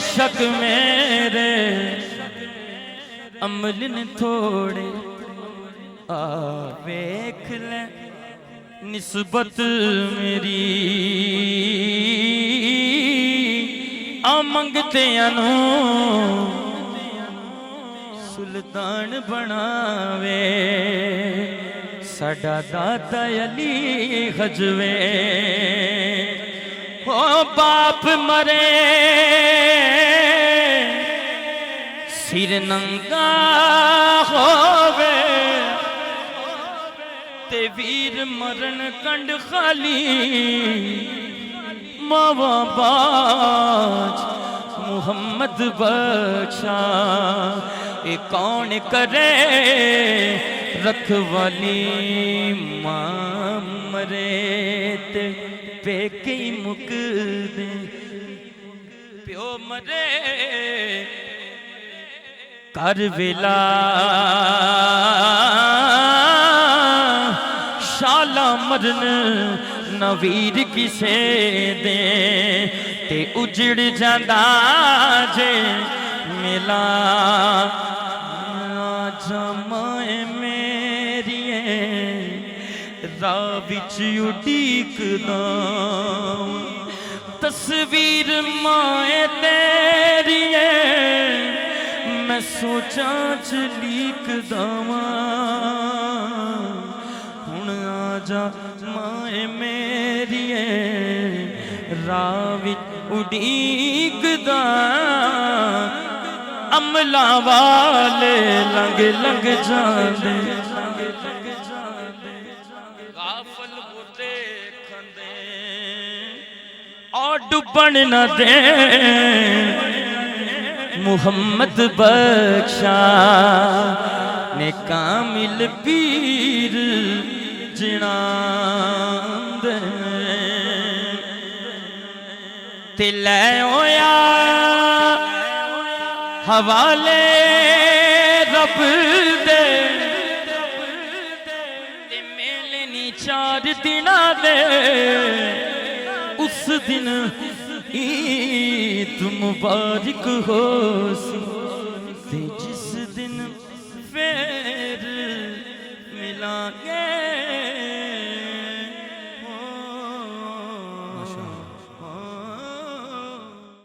شک میرے عمل نے تھوڑے ویکھ لے نسبت میری منگتے انو سلطان بناوے ساڈا دادا علی غجوے او باپ مرے سر ننگا ہووے تے ویر مرن کنڈ خالی ماواں باج محمد بخشا اے کون کرے رکھوالی ماں مرے تے پیکے مک دے پیو مرے کر ویلا شالا مرن نویر کسے دے تے اجڑ جاندہ جے ملا جمائے میری راوچ اڈیک داں تصویر مائے تیری میں سوچا چلیک داں جا مائے میری راوچ اڈیک دا عملہ والے لنگ لنگ جاندے غافل بوتے کھندے اور ڈبن نہ دے محمد بخشا نے کامل پیر جنان دے تے لے ہویا حوالے رب دے تے میلے نی 4 دن دے اس دن عید مبارک ہو سی